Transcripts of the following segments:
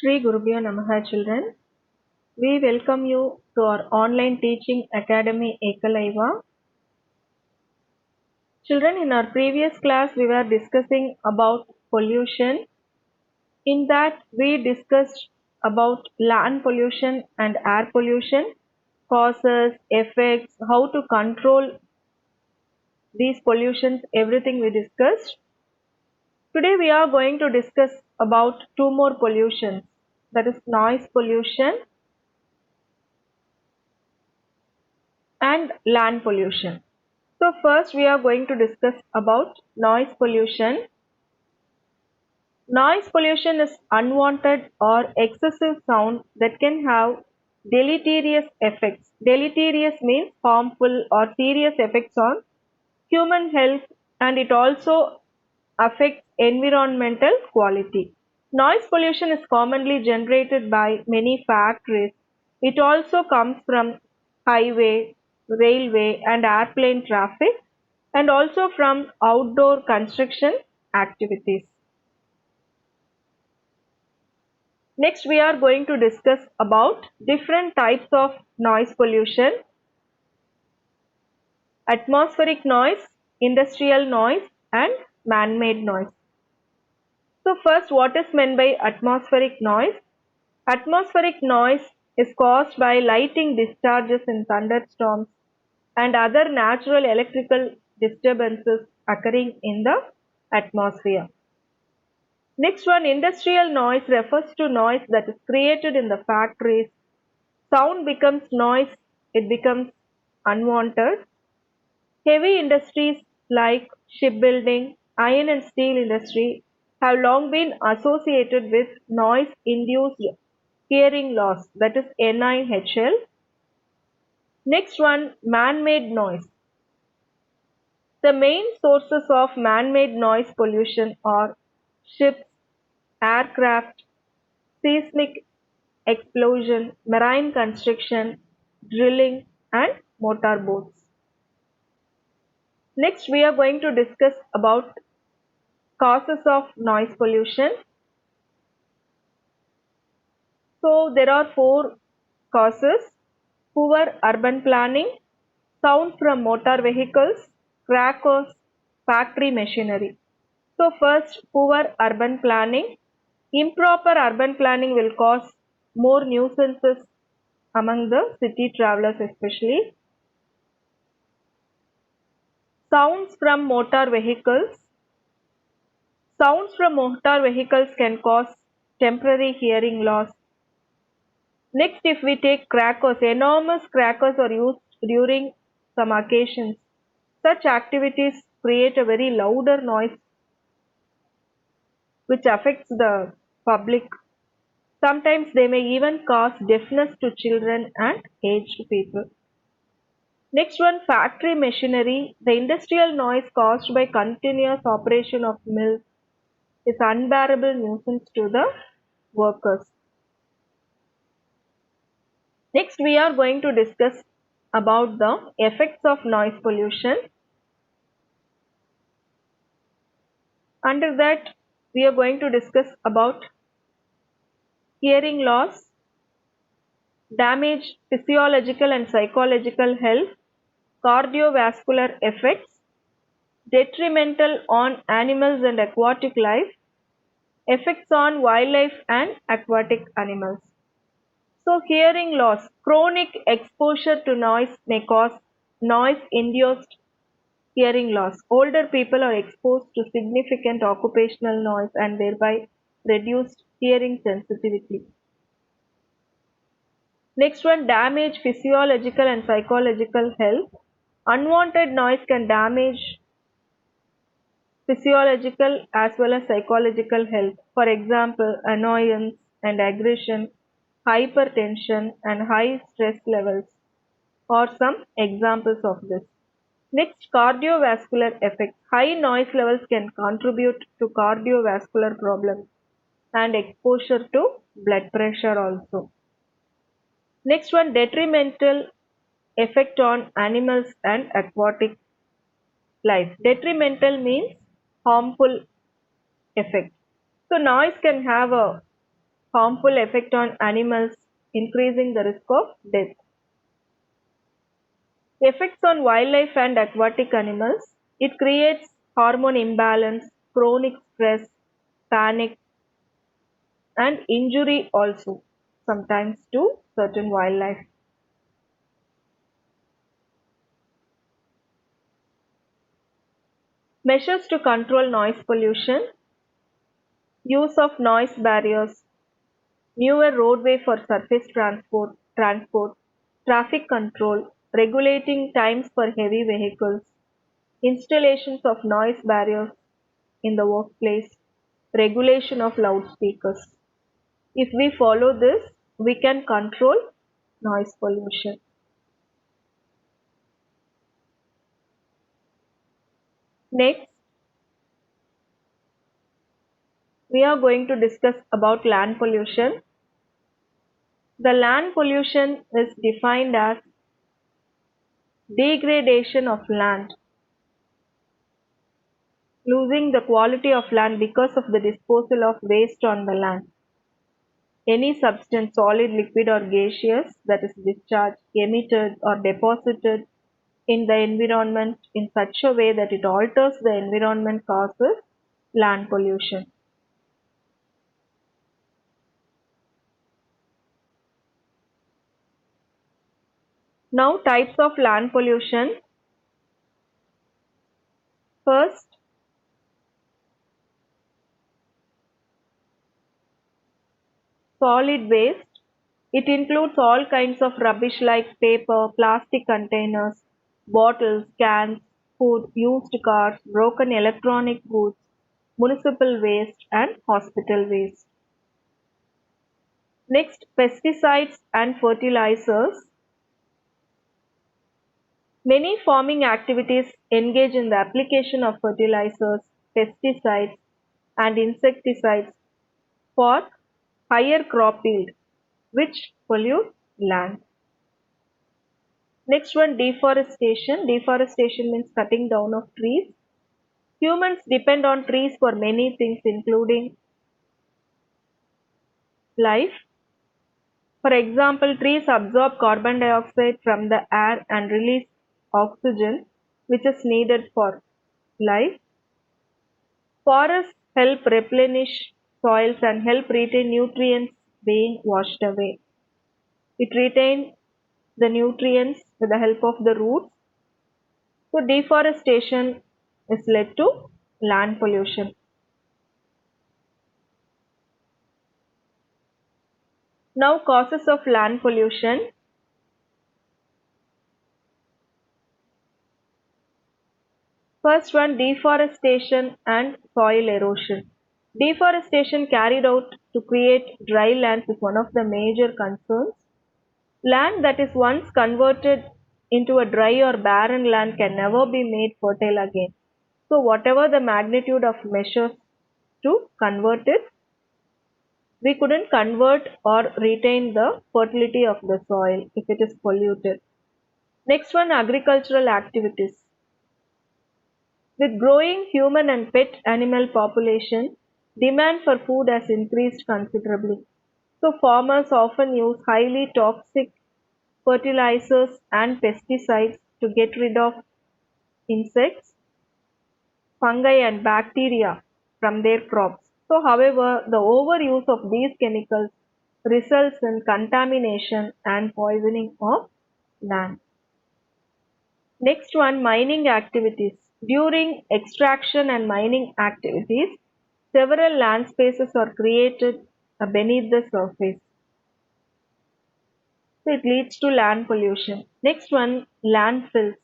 Shri Gurubhyo Namaha children. We welcome you to our online teaching academy Ekalaiva. Children, in our previous class we were discussing about pollution. In that we discussed about land pollution and air pollution, causes, effects, how to control these pollutions, everything we discussed. Today we are going to discuss about two more pollutions, that is noise pollution and land pollution. So first we are going to discuss about noise pollution. Noise pollution is unwanted or excessive sound that can have deleterious effects. Deleterious means harmful or serious effects on human health, and it also affects environmental quality. Noise pollution is commonly generated by many factories. It also comes from highway, railway and airplane traffic, and also from outdoor construction activities. Next we are going to discuss about different types of noise pollution: atmospheric noise, industrial noise and man-made noise. So first, what is meant by atmospheric noise? Atmospheric noise is caused by lighting discharges in thunderstorms and other natural electrical disturbances occurring in the atmosphere. Next one, industrial noise refers to noise that is created in the factories. Sound becomes noise, it becomes unwanted. Heavy industries like shipbuilding, iron and steel industry have long been associated with noise-induced hearing loss, that is NIHL. Next one, man-made noise. The main sources of man-made noise pollution are ships, aircraft, seismic explosion, marine construction, drilling and motorboats. Next we are going to discuss about causes of noise pollution. So there are four causes: poor urban planning, sound from motor vehicles, crackers, factory machinery. So first, poor urban planning. Improper urban planning will cause more nuisances among the city travelers especially. Sounds from motor vehicles. Sounds from motor vehicles can cause temporary hearing loss. Next, if we take crackers, enormous crackers are used during some occasions. Such activities create a very louder noise which affects the public. Sometimes they may even cause deafness to children and aged people. Next one, factory machinery. The industrial noise caused by continuous operation of mills is unbearable nuisance to the workers. Next, we are going to discuss about the effects of noise pollution. Under that, we are going to discuss about hearing loss, damage physiological and psychological health, cardiovascular effects, detrimental on animals and aquatic life, effects on wildlife and aquatic animals. So hearing loss, chronic exposure to noise may cause noise-induced hearing loss. Older people are exposed to significant occupational noise and thereby reduced hearing sensitivity. Next one, damage physiological and psychological health. Unwanted noise can damage physiological as well as psychological health. For example, annoyance and aggression, hypertension and high stress levels are some examples of this. Next, cardiovascular effects. High noise levels can contribute to cardiovascular problems and exposure to blood pressure also. Next one, detrimental effect on animals and aquatic life. Detrimental means harmful effect. So noise can have a harmful effect on animals, increasing the risk of death. Effects on wildlife and aquatic animals. It creates hormone imbalance, chronic stress, panic, and injury also sometimes to certain wildlife. Measures to control noise pollution. Use of noise barriers, newer roadway for surface transport, traffic control, regulating times for heavy vehicles, installations of noise barriers in the workplace, regulation of loudspeakers. If we follow this, we can control noise pollution. Next, we are going to discuss about land pollution. The land pollution is defined as degradation of land, losing the quality of land because of the disposal of waste on the land. Any substance, solid, liquid, or gaseous, that is discharged, emitted, or deposited in the environment in such a way that it alters the environment causes land pollution. Now, types of land pollution. First, solid waste. It includes all kinds of rubbish like paper, plastic containers, bottles, cans, food, used cars, broken electronic goods, municipal waste, and hospital waste. Next, pesticides and fertilizers. Many farming activities engage in the application of fertilizers, pesticides, and insecticides for higher crop yield, which pollute land. Next one, deforestation. Deforestation means cutting down of trees. Humans depend on trees for many things, including life. For example, trees absorb carbon dioxide from the air and release oxygen, which is needed for life. Forests help replenish soils and help retain nutrients being washed away. It retains the nutrients with the help of the roots. So deforestation is led to land pollution. Now causes of land pollution. First one, deforestation and soil erosion. Deforestation carried out to create dry lands is one of the major concerns. Land that is once converted into a dry or barren land can never be made fertile again. So whatever the magnitude of measures to convert it, we couldn't convert or retain the fertility of the soil if it is polluted. Next one, agricultural activities. With growing human and pet animal population, demand for food has increased considerably. So farmers often use highly toxic fertilizers and pesticides to get rid of insects, fungi and bacteria from their crops. So however, the overuse of these chemicals results in contamination and poisoning of land. Next one, mining activities. During extraction and mining activities, several land spaces are created beneath the surface. So it leads to land pollution. Next one, landfills.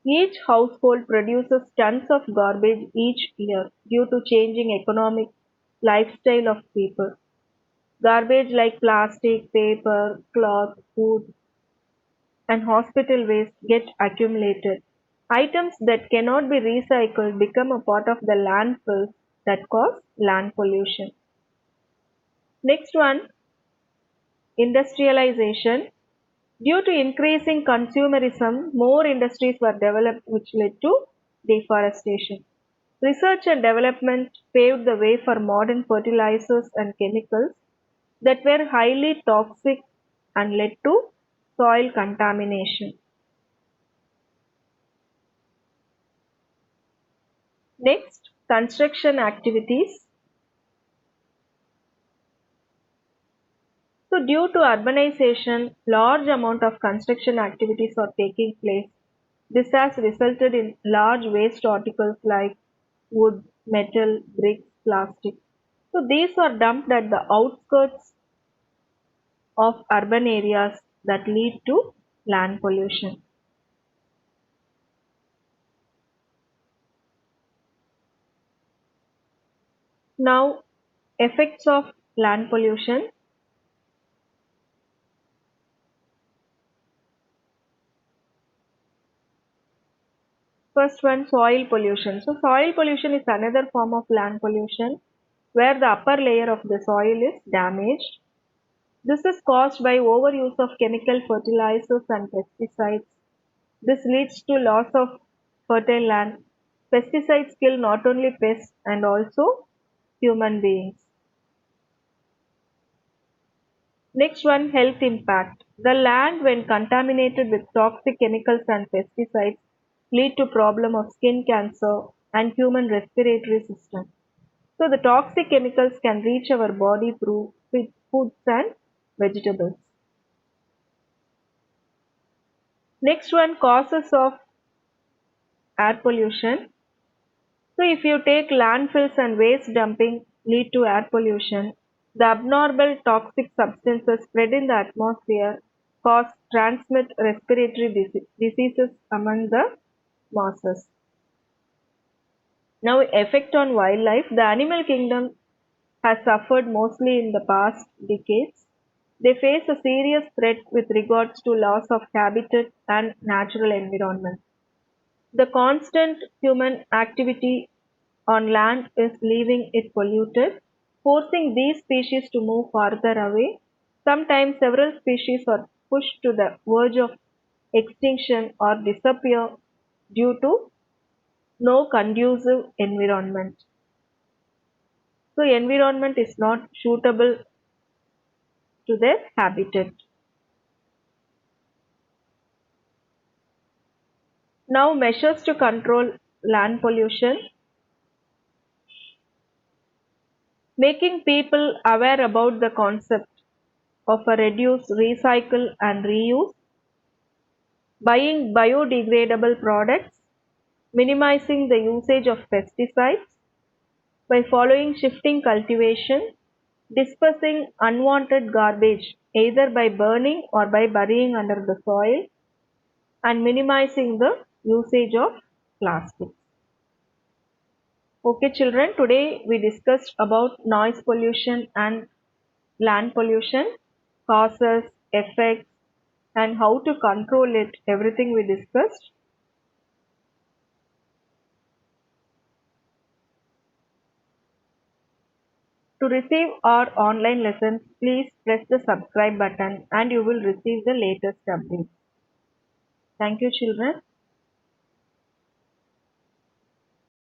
Each household produces tons of garbage each year due to changing economic lifestyle of people. Garbage like plastic, paper, cloth, food, and hospital waste get accumulated. Items that cannot be recycled become a part of the landfills that cause land pollution. Next one, industrialization. Due to increasing consumerism, more industries were developed which led to deforestation. Research and development paved the way for modern fertilizers and chemicals. that were highly toxic and led to soil contamination. Next, construction activities. So due to urbanization, large amount of construction activities are taking place. This has resulted in large waste articles like wood, metal, bricks, plastic. So these are dumped at the outskirts of urban areas that lead to land pollution. Now, effects of land pollution. First one, soil pollution. So soil pollution is another form of land pollution where the upper layer of the soil is damaged. This is caused by overuse of chemical fertilizers and pesticides. This leads to loss of fertile land. Pesticides kill not only pests and also human beings. Next one, health impact. The land when contaminated with toxic chemicals and pesticides lead to problem of skin cancer and human respiratory system. So the toxic chemicals can reach our body through foods and vegetables. Next one, causes of air pollution. So if you take landfills and waste dumping lead to air pollution, the abnormal toxic substances spread in the atmosphere cause transmit respiratory diseases among the masses. Now effect on wildlife. The animal kingdom has suffered mostly in the past decades. They face a serious threat with regards to loss of habitat and natural environment. The constant human activity on land is leaving it polluted, forcing these species to move farther away. Sometimes several species are pushed to the verge of extinction or disappear due to no conducive environment. So environment is not suitable to their habitat. Now measures to control land pollution. Making people aware about the concept of a reduce, recycle and reuse, buying biodegradable products, minimizing the usage of pesticides by following shifting cultivation, dispersing unwanted garbage either by burning or by burying under the soil, and minimizing the usage of plastic. Okay, children, today we discussed about noise pollution and land pollution, causes, effects, and how to control it. Everything we discussed. To receive our online lessons, please press the subscribe button and you will receive the latest updates. Thank you, children.